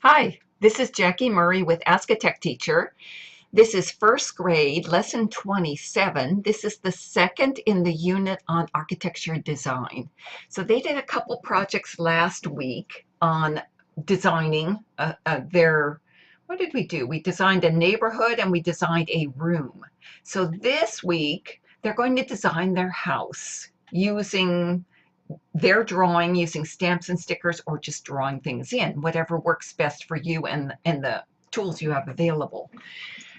Hi, this is Jackie Murray with Ask a Tech Teacher. This is first grade, lesson 27. This is the second in the unit on architecture and design. So they did a couple projects last week on designing what did we do? We designed a neighborhood and we designed a room. So this week, they're going to design their house using their drawing, using stamps and stickers, or just drawing things in, whatever works best for you and the tools you have available.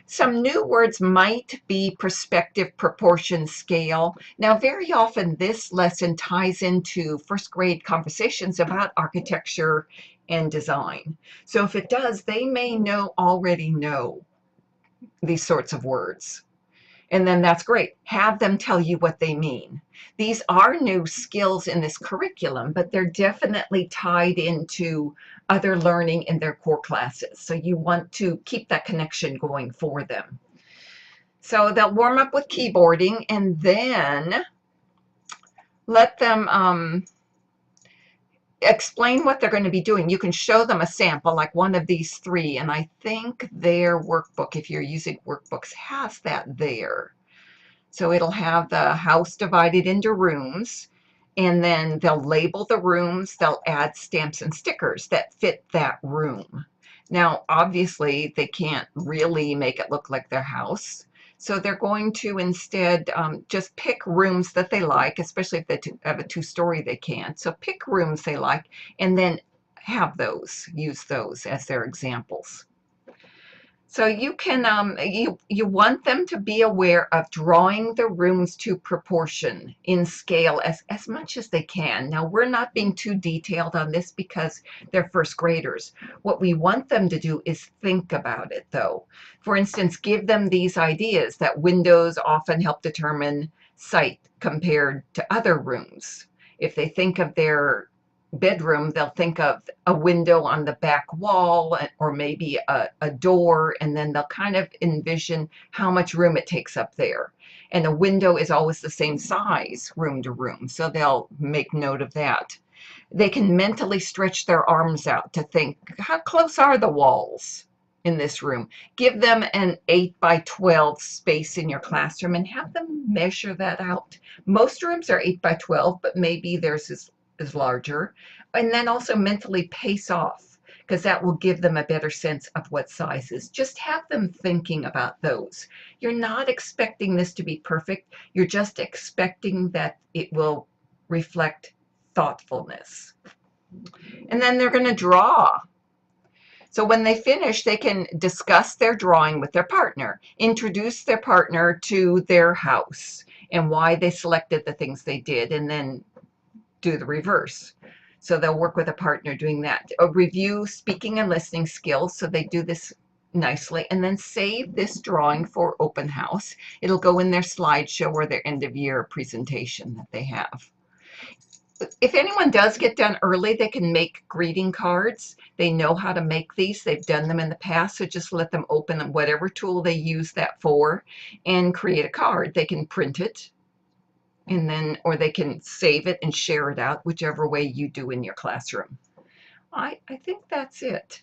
Some new words might be perspective, proportion, scale. Now, very often this lesson ties into first grade conversations about architecture and design. So if it does, they may already know these sorts of words. And then that's great. Have them tell you what they mean. These are new skills in this curriculum, but they're definitely tied into other learning in their core classes. So you want to keep that connection going for them. So they'll warm up with keyboarding and then let them explain what they're going to be doing. You can show them a sample like one of these three, and I think their workbook, if you're using workbooks, has that there. So it'll have the house divided into rooms, and then they'll label the rooms. They'll add stamps and stickers that fit that room. Now, obviously, they can't really make it look like their house. So they're going to instead just pick rooms that they like, especially if they have a two-story, they can't. So pick rooms they like, and then use those as their examples. So you can you want them to be aware of drawing the rooms to proportion in scale as much as they can. Now, we're not being too detailed on this because they're first graders. What we want them to do is think about it, though. For instance, give them these ideas that windows often help determine site compared to other rooms. If they think of their bedroom, they'll think of a window on the back wall or maybe a door, and then they'll kind of envision how much room it takes up there. And a window is always the same size, room to room, so they'll make note of that. They can mentally stretch their arms out to think, how close are the walls in this room? Give them an 8 by 12 space in your classroom and have them measure that out. Most rooms are 8 by 12, but maybe theirs is larger. And then also mentally pace off, because that will give them a better sense of what sizes. Just have them thinking about those. You're not expecting this to be perfect. You're just expecting that it will reflect thoughtfulness. And then they're going to draw. So when they finish, they can discuss their drawing with their partner, introduce their partner to their house and why they selected the things they did, and then do the reverse. So they'll work with a partner doing that. Review speaking and listening skills. So they do this nicely, and then save this drawing for open house. It'll go in their slideshow or their end of year presentation that they have. If anyone does get done early, they can make greeting cards. They know how to make these. They've done them in the past, so just let them open whatever tool they use that for and create a card. They can print it, and then, or they can save it and share it out, whichever way you do in your classroom. I think that's it.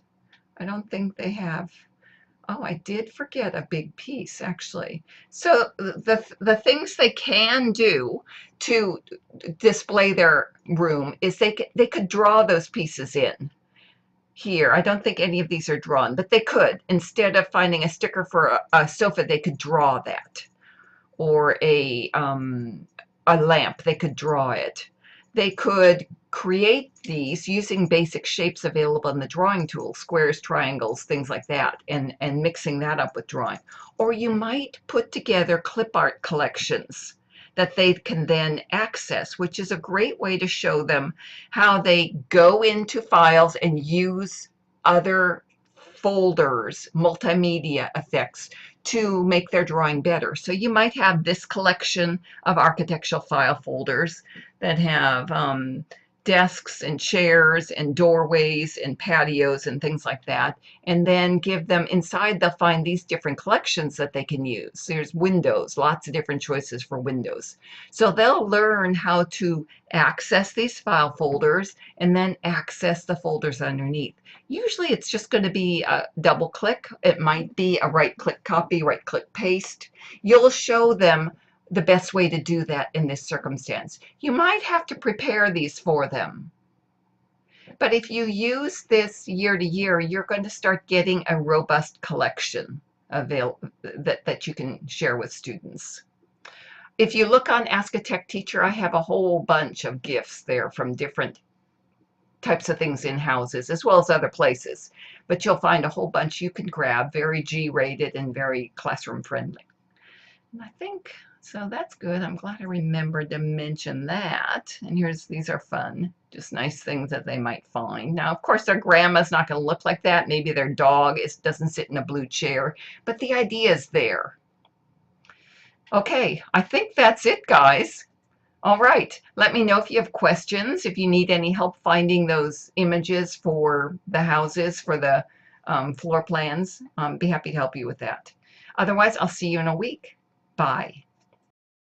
I don't think they have, oh, I did forget a big piece actually. So the things they can do to display their room is they could draw those pieces in here. I don't think any of these are drawn, but they could. Instead of finding a sticker for a sofa, they could draw that. Or a lamp, they could draw it. They could create these using basic shapes available in the drawing tool, squares, triangles, things like that, and mixing that up with drawing. Or you might put together clip art collections that they can then access, which is a great way to show them how they go into files and use other folders, multimedia effects to make their drawing better. So you might have this collection of architectural file folders that have desks and chairs and doorways and patios and things like that. And then give them inside, they'll find these different collections that they can use. There's windows, lots of different choices for windows. So they'll learn how to access these file folders and then access the folders underneath. Usually it's just going to be a double click. It might be a right click copy, right click paste. You'll show them the best way to do that in this circumstance. You might have to prepare these for them. But if you use this year to year, you're going to start getting a robust collection that you can share with students. If you look on Ask a Tech Teacher, I have a whole bunch of gifts there from different types of things in houses as well as other places. But you'll find a whole bunch you can grab, very G-rated and very classroom friendly. And I think, so that's good. I'm glad I remembered to mention that. And these are fun, just nice things that they might find. Now, of course, their grandma's not going to look like that. Maybe their dog doesn't sit in a blue chair, but the idea is there. Okay, I think that's it, guys. All right, let me know if you have questions, if you need any help finding those images for the houses, for the floor plans. Be happy to help you with that. Otherwise, I'll see you in a week. Bye.